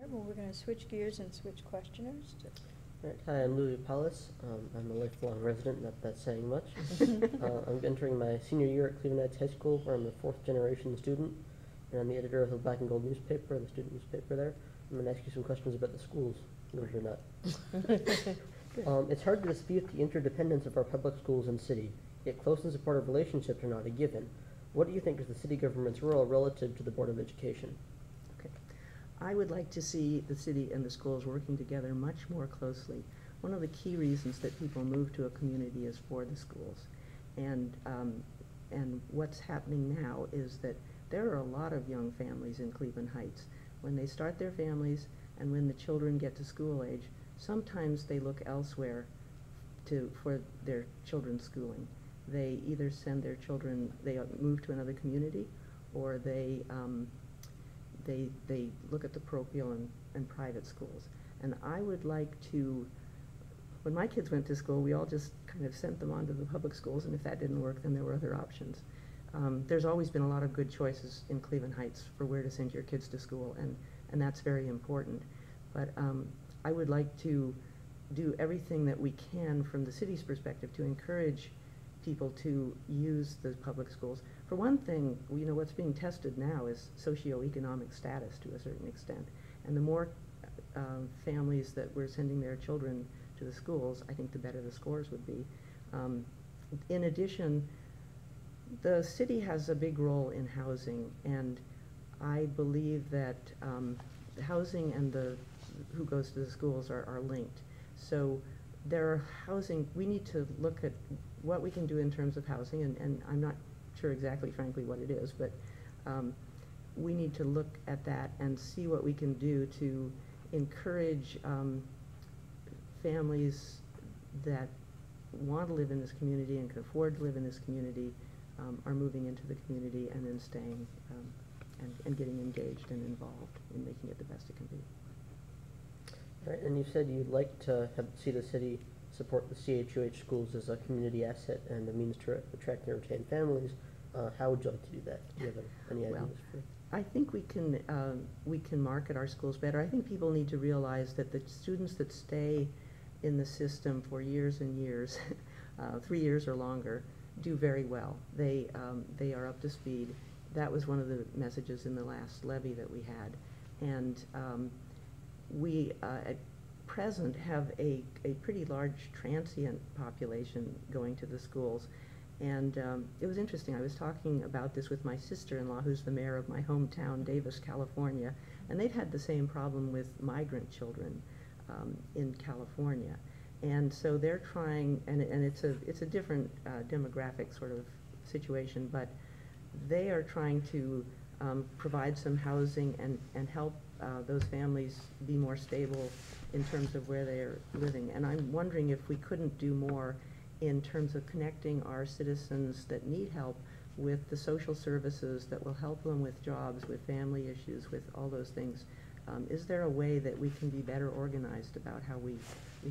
Well, we're going to switch gears and switch questioners. Right. Hi, I'm Louis Paulus. I'm a lifelong resident, not that saying much. I'm entering my senior year at Cleveland Heights High School, where I'm a fourth-generation student, and I'm the editor of the Black and Gold newspaper, the student newspaper there. I'm going to ask you some questions about the schools, believe it or not. It's hard to dispute the interdependence of our public schools and city, yet close and supportive relationships are not a given. What do you think is the city government's role relative to the Board of Education? Okay. I would like to see the city and the schools working together much more closely. One of the key reasons that people move to a community is for the schools. And what's happening now is that there are a lot of young families in Cleveland Heights. When they start their families and when the children get to school age, sometimes they look elsewhere for their children's schooling. They either send their children, they move to another community, or they look at the parochial and private schools. And I would like to, when my kids went to school, we all just kind of sent them on to the public schools, and if that didn't work, then there were other options. There's always been a lot of good choices in Cleveland Heights for where to send your kids to school, and that's very important. But I would like to do everything that we can from the city's perspective to encourage people to use the public schools. For one thing, you know, what's being tested now is socioeconomic status to a certain extent. And the more families that we're sending their children to the schools, I think the better the scores would be. In addition, the city has a big role in housing, and I believe that housing and who goes to the schools are linked. So there are housing, we need to look at what we can do in terms of housing, and I'm not sure exactly, frankly, what it is, but we need to look at that and see what we can do to encourage families that want to live in this community and can afford to live in this community are moving into the community and then staying and getting engaged and involved in making it the best it can be. Right, and you said you'd like to see the city support the CHUH schools as a community asset and a means to attract and retain families. How would you like to do that? Do you have any ideas? I think we can market our schools better. I think people need to realize that the students that stay in the system for years and years, 3 years or longer, do very well. They are up to speed. That was one of the messages in the last levy that we had. And we at present have a pretty large transient population going to the schools. And it was interesting. I was talking about this with my sister-in-law, who's the mayor of my hometown, Davis, California, and they've had the same problem with migrant children in California. And so they're trying, and it's a different demographic sort of situation, but they are trying to provide some housing and help those families be more stable in terms of where they're living. And I'm wondering if we couldn't do more in terms of connecting our citizens that need help with the social services that will help them with jobs, with family issues, with all those things. Is there a way that we can be better organized about how we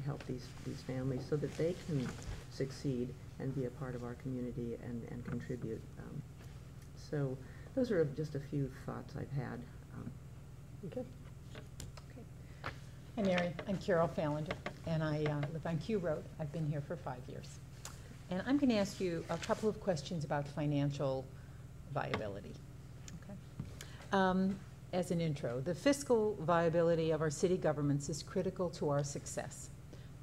help these families so that they can succeed and be a part of our community and contribute? So those are just a few thoughts I've had. Okay. Hi, Mary. I'm Carol Fallinger, and I live on Q Road. I've been here for 5 years. And I'm going to ask you a couple of questions about financial viability. Okay. As an intro, the fiscal viability of our city governments is critical to our success.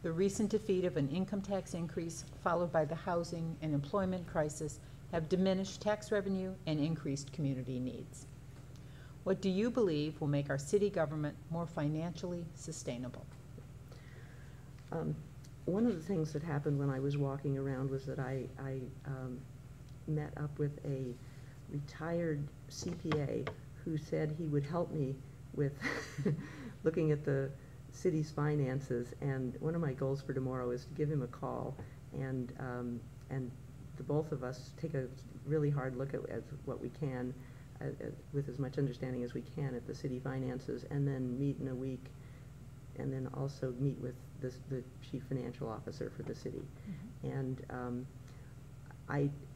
The recent defeat of an income tax increase, followed by the housing and employment crisis, have diminished tax revenue and increased community needs. What do you believe will make our city government more financially sustainable? One of the things that happened when I was walking around was that I met up with a retired CPA who said he would help me with looking at the city's finances. And one of my goals for tomorrow is to give him a call and the both of us take a really hard look at what we can with as much understanding as we can at the city finances, and then meet in a week, and then also meet with the chief financial officer for the city. Mm-hmm. And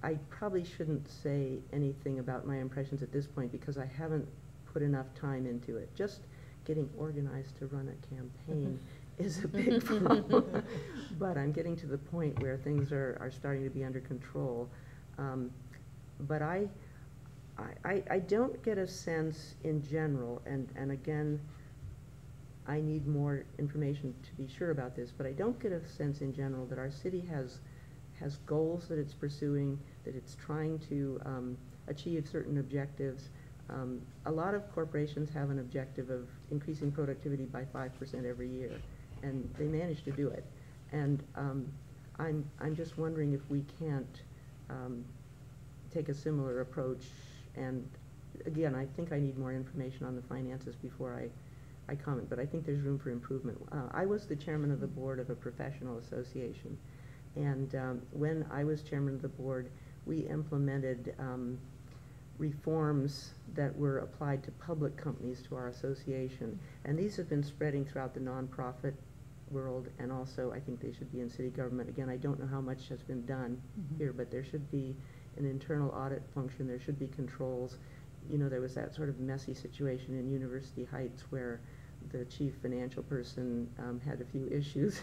I probably shouldn't say anything about my impressions at this point because I haven't put enough time into it. Just getting organized to run a campaign is a big problem. But I'm getting to the point where things are starting to be under control. But I don't get a sense in general, and again, I need more information to be sure about this, but I don't get a sense in general that our city has goals that it's pursuing, that it's trying to achieve certain objectives. A lot of corporations have an objective of increasing productivity by 5% every year, and they manage to do it. And I'm just wondering if we can't take a similar approach. And again, I think I need more information on the finances before I comment, but I think there's room for improvement. I was the chairman of the board of a professional association, and when I was chairman of the board, we implemented reforms that were applied to public companies to our association, and these have been spreading throughout the nonprofit world, and also I think they should be in city government. Again, I don't know how much has been done here, but there should be an internal audit function, there should be controls. You know, there was that sort of messy situation in University Heights where the chief financial person had a few issues.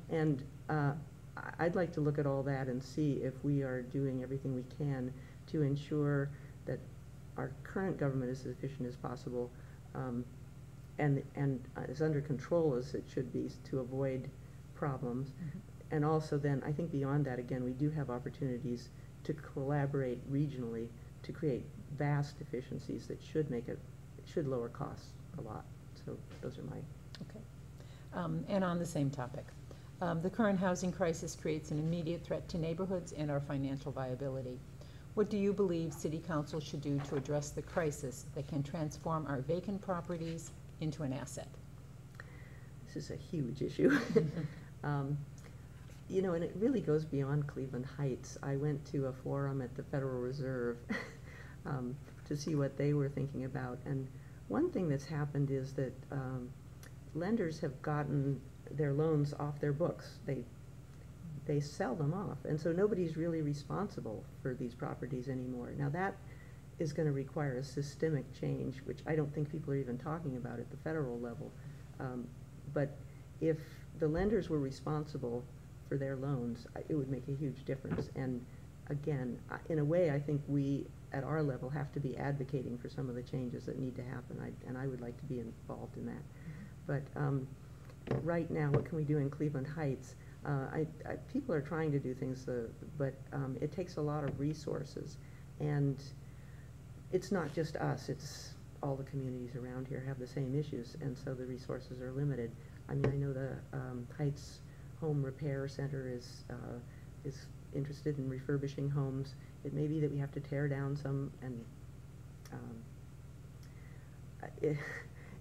And I'd like to look at all that and see if we are doing everything we can to ensure that our current government is as efficient as possible and as under control as it should be to avoid problems. And also then, I think beyond that, again, we do have opportunities to collaborate regionally to create vast efficiencies that should lower costs a lot. So those are my... Okay. And on the same topic, the current housing crisis creates an immediate threat to neighborhoods and our financial viability. What do you believe City Council should do to address the crisis that can transform our vacant properties into an asset? This is a huge issue. You know, and it really goes beyond Cleveland Heights. I went to a forum at the Federal Reserve to see what they were thinking about. And one thing that's happened is that lenders have gotten their loans off their books. They sell them off. And so nobody's really responsible for these properties anymore. Now that is going to require a systemic change, which I don't think people are even talking about at the federal level. But if the lenders were responsible for their loans, it would make a huge difference. And again, in a way, I think we, at our level, have to be advocating for some of the changes that need to happen, and I would like to be involved in that. But right now, what can we do in Cleveland Heights? People are trying to do things, but it takes a lot of resources. And it's not just us, it's all the communities around here have the same issues, and so the resources are limited. I mean, I know the Heights Home Repair Center is interested in refurbishing homes. It may be that we have to tear down some, and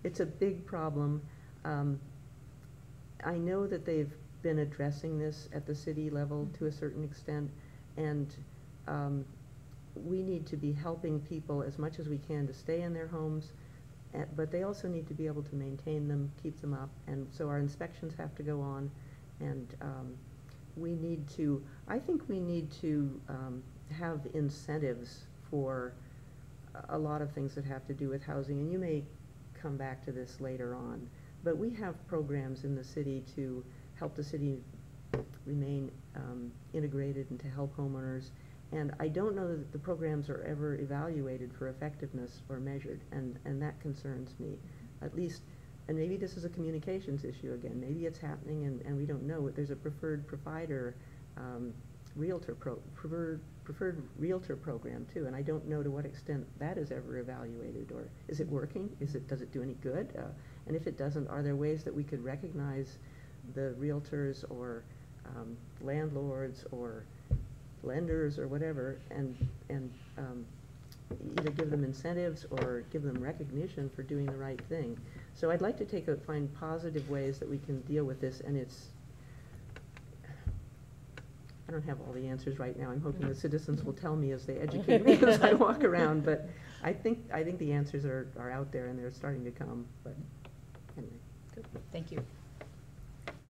it's a big problem. I know that they've been addressing this at the city level to a certain extent, and we need to be helping people as much as we can to stay in their homes, but they also need to be able to maintain them, keep them up, and so our inspections have to go on. And we need to, I think we need to have incentives for a lot of things that have to do with housing, and you may come back to this later on, but we have programs in the city to help the city remain integrated and to help homeowners, and I don't know that the programs are ever evaluated for effectiveness or measured, and that concerns me, at least. And maybe this is a communications issue again. Maybe it's happening and we don't know. There's a preferred provider preferred realtor program too, and I don't know to what extent that is ever evaluated, or is it working? Does it do any good? And if it doesn't, are there ways that we could recognize the realtors or landlords or lenders or whatever, and either give them incentives or give them recognition for doing the right thing. So I'd like to find positive ways that we can deal with this, and I don't have all the answers right now. I'm hoping the citizens will tell me as they educate me as I walk around, but I think the answers are out there and they're starting to come, but anyway. Good. Thank you.